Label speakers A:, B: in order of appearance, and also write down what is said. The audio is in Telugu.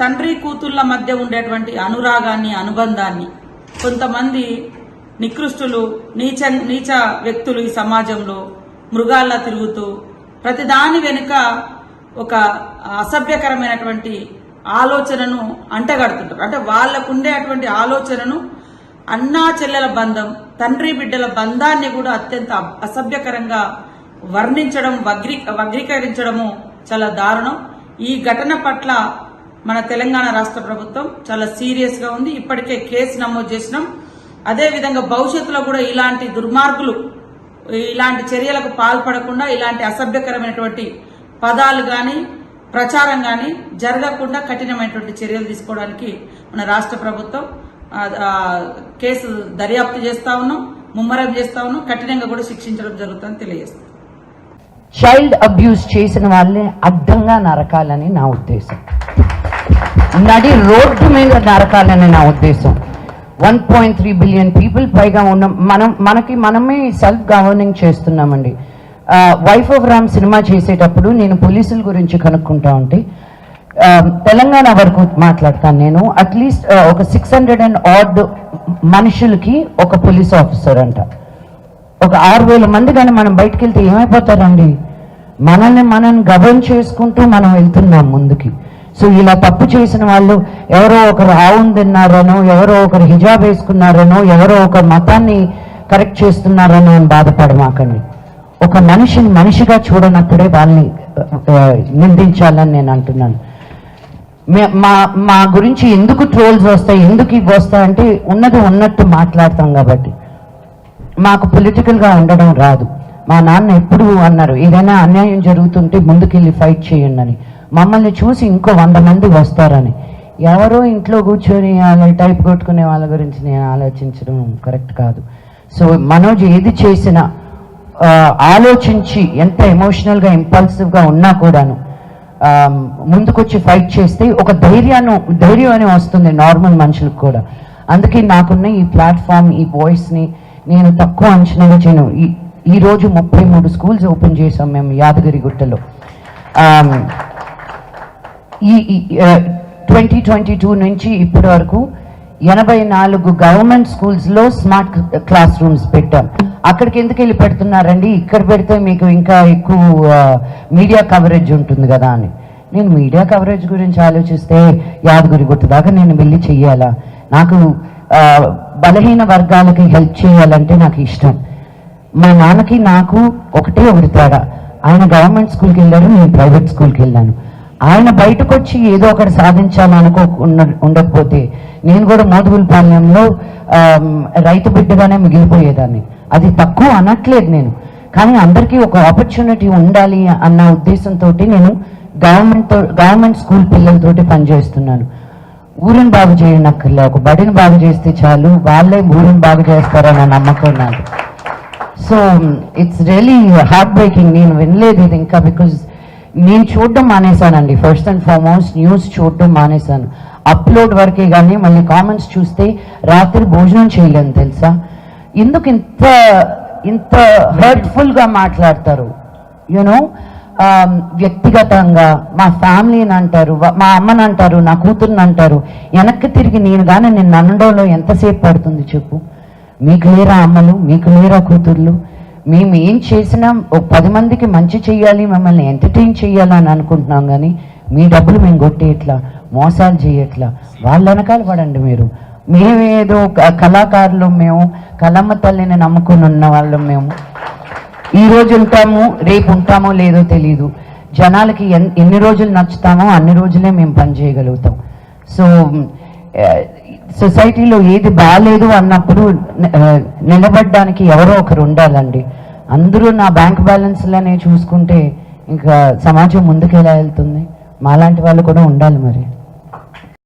A: తండ్రి కూతుళ్ల మధ్య ఉండేటువంటి అనురాగాన్ని, అనుబంధాన్ని కొంతమంది నికృష్టులు, నీచ వ్యక్తులు ఈ సమాజంలో మృగాల్లా తిరుగుతూ ప్రతిదాని వెనుక ఒక అసభ్యకరమైనటువంటి ఆలోచనను అంటగడుతుంటారు. అంటే వాళ్లకుండేటువంటి ఆలోచనను అన్నా చెల్లెల బంధం, తండ్రి బిడ్డల బంధాన్ని కూడా అత్యంత అసభ్యకరంగా వర్ణించడం, వగ్రీకరించడము చాలా దారుణం. ఈ ఘటన పట్ల మన తెలంగాణ రాష్ట్ర ప్రభుత్వం చాలా సీరియస్ గా ఉంది. ఇప్పటికే కేసు నమోదు చేసినాం. అదేవిధంగా భవిష్యత్తులో కూడా ఇలాంటి దుర్మార్గులు ఇలాంటి చర్యలకు పాల్పడకుండా, ఇలాంటి అసభ్యకరమైనటువంటి పదాలు గాని ప్రచారం గాని జరగకుండా కఠినమైనటువంటి చర్యలు తీసుకోవడానికి మన రాష్ట్ర ప్రభుత్వం కేసు దర్యాప్తు చేస్తా ఉన్నాం, ముమ్మరం చేస్తా ఉన్నాం, కఠినంగా కూడా శిక్షించడం జరుగుతుందని తెలియజేస్తాం.
B: చైల్డ్ అబ్యూస్ చేసిన వాళ్ళని అడ్డంగా నరకాలని నా ఉద్దేశం, నడి రోడ్డు మీద నరకాలని నా ఉద్దేశం. 1.3 బిలియన్ పీపుల్ పైగా ఉన్న మనమే సెల్ఫ్ గవర్నింగ్ చేస్తున్నామండి. వైఫ్ ఆఫ్ రామ్ సినిమా చేసేటప్పుడు నేను పోలీసుల గురించి కనుక్కుంటా ఉంటే తెలంగాణ వరకు మాట్లాడతాను నేను. అట్లీస్ట్ ఒక 600 and odd మనుషులకి ఒక పోలీస్ ఆఫీసర్ అంట. ఒక 6,000 మంది కానీ మనం బయటకు వెళ్తే ఏమైపోతారండి? మనల్ని గవర్న్ చేసుకుంటూ మనం వెళ్తున్నాం ముందుకి. సో ఇలా తప్పు చేసిన వాళ్ళు ఎవరో ఒకరు ఆవును తిన్నారనో, ఎవరో ఒకరు హిజాబ్ వేసుకున్నారనో, ఎవరో ఒక మతాన్ని కరెక్ట్ చేస్తున్నారనో అని బాధపడమాకండి. ఒక మనిషిని మనిషిగా చూడనప్పుడే వాళ్ళని నిందించాలని నేను అంటున్నాను. మా గురించి ఎందుకు ట్రోల్స్ వస్తాయి, ఎందుకు ఇవి వస్తాయంటే ఉన్నది ఉన్నట్టు మాట్లాడతాం కాబట్టి. మాకు పొలిటికల్గా ఉండడం రాదు. మా నాన్న ఎప్పుడు అన్నారు, ఏదైనా అన్యాయం జరుగుతుంటే ముందుకెళ్ళి ఫైట్ చేయండి అని. మమ్మల్ని చూసి ఇంకో 100 మంది వస్తారని. ఎవరో ఇంట్లో కూర్చొని అలా టైప్ కొట్టుకునే వాళ్ళ గురించి నేను ఆలోచించడం కరెక్ట్ కాదు. సో మనోజ్ ఏది చేసినా ఆలోచించి, ఎంత ఎమోషనల్గా ఇంపల్సివ్గా ఉన్నా కూడాను ముందుకొచ్చి ఫైట్ చేస్తే ఒక ధైర్యం అని వస్తుంది నార్మల్ మనుషులకు కూడా. అందుకే నాకున్న ఈ ప్లాట్ఫామ్, ఈ వాయిస్ని నేను తక్కువ అంచనాగా చేయను. ఈరోజు 33 స్కూల్స్ ఓపెన్ చేసాం మేము యాదగిరిగుట్టలో. ఈ 2022 నుంచి ఇప్పటి వరకు 84 గవర్నమెంట్ స్కూల్స్లో స్మార్ట్ క్లాస్ రూమ్స్ పెట్టాం. అక్కడికి ఎందుకు వెళ్ళి పెడుతున్నారండి, ఇక్కడ పెడితే మీకు ఇంకా ఎక్కువ మీడియా కవరేజ్ ఉంటుంది కదా అని. నేను మీడియా కవరేజ్ గురించి ఆలోచిస్తే యాదగిరిగుట్ట దాకా నేను వెళ్ళి చెయ్యాలా? నాకు బలహీన వర్గాలకి హెల్ప్ చేయాలంటే నాకు ఇష్టం. మా నాన్నకి నాకు ఒకటి తేడా. ఆయన గవర్నమెంట్ స్కూల్కి వెళ్ళారు, నేను ప్రైవేట్ స్కూల్కి వెళ్ళాను. ఆయన బయటకు వచ్చి ఏదో ఒకటి సాధించాలనుకో ఉండకపోతే నేను కూడా మోదుగులపాలెంలో రైతు బిడ్డగానే మిగిలిపోయేదాన్ని. అది తక్కువ అనట్లేదు నేను, కానీ అందరికీ ఒక ఆపర్చునిటీ ఉండాలి అన్న ఉద్దేశంతో నేను గవర్నమెంట్ స్కూల్ పిల్లలతోటి పనిచేస్తున్నాను. ఊరిని బాగు చేయనక్కర్లే, ఒక బడిని బాగు చేస్తే చాలు, వాళ్ళే ఊరిని బాగు చేస్తారన్న నమ్మకం నాకు. So it's really heart breaking. నేను వినలేదు ఇది ఇంకా, బికాజ్ నేను చూడడం మానేశానండి. ఫస్ట్ అండ్ ఫార్మోస్ట్ న్యూస్ చూడడం మానేశాను. అప్లోడ్ వరకే కానీ మళ్ళీ కామెంట్స్ చూస్తే రాత్రి భోజనం చేయలేను తెలుసా. ఎందుకు ఇంత హర్ట్ఫుల్గా మాట్లాడతారు? యూనో, వ్యక్తిగతంగా మా ఫ్యామిలీని అంటారు, మా అమ్మని అంటారు, నా కూతుర్ని అంటారు. వెనక్కి తిరిగి నేను కానీ నిన్ను అనడంలో ఎంతసేపు పడుతుంది చెప్పు? మీకు లేరా అమ్మలు, మీకు లేరా కూతుర్లు? మేము ఏం చేసినా ఒక 10 మందికి మంచి చెయ్యాలి, మిమ్మల్ని ఎంటర్టైన్ చెయ్యాలని అనుకుంటున్నాం, కానీ మీ డబ్బులు మేము కొట్టేయట్లా, మోసాలు చేయట్లా. వాళ్ళ వెనకాల పడండి మీరు. మేమేదో కళాకారులు, మేము కళమ్మ తల్లిని నమ్ముకుని ఉన్న వాళ్ళం. మేము ఈరోజు ఉంటాము, రేపు ఉంటామో లేదో తెలీదు. జనాలకి ఎన్ని రోజులు నచ్చుతామో అన్ని రోజులే మేము పని చేయగలుగుతాం. సో సొసైటీలో ఏది బాగాలేదు అన్నప్పుడు నిలబడడానికి ఎవరో ఒకరు ఉండాలండి. అందరూ నా బ్యాంక్ బ్యాలెన్స్లనే చూసుకుంటే ఇంకా సమాజం ముందుకు ఎలా వెళ్తుంది? మాలాంటి వాళ్ళు కూడా ఉండాలి మరి.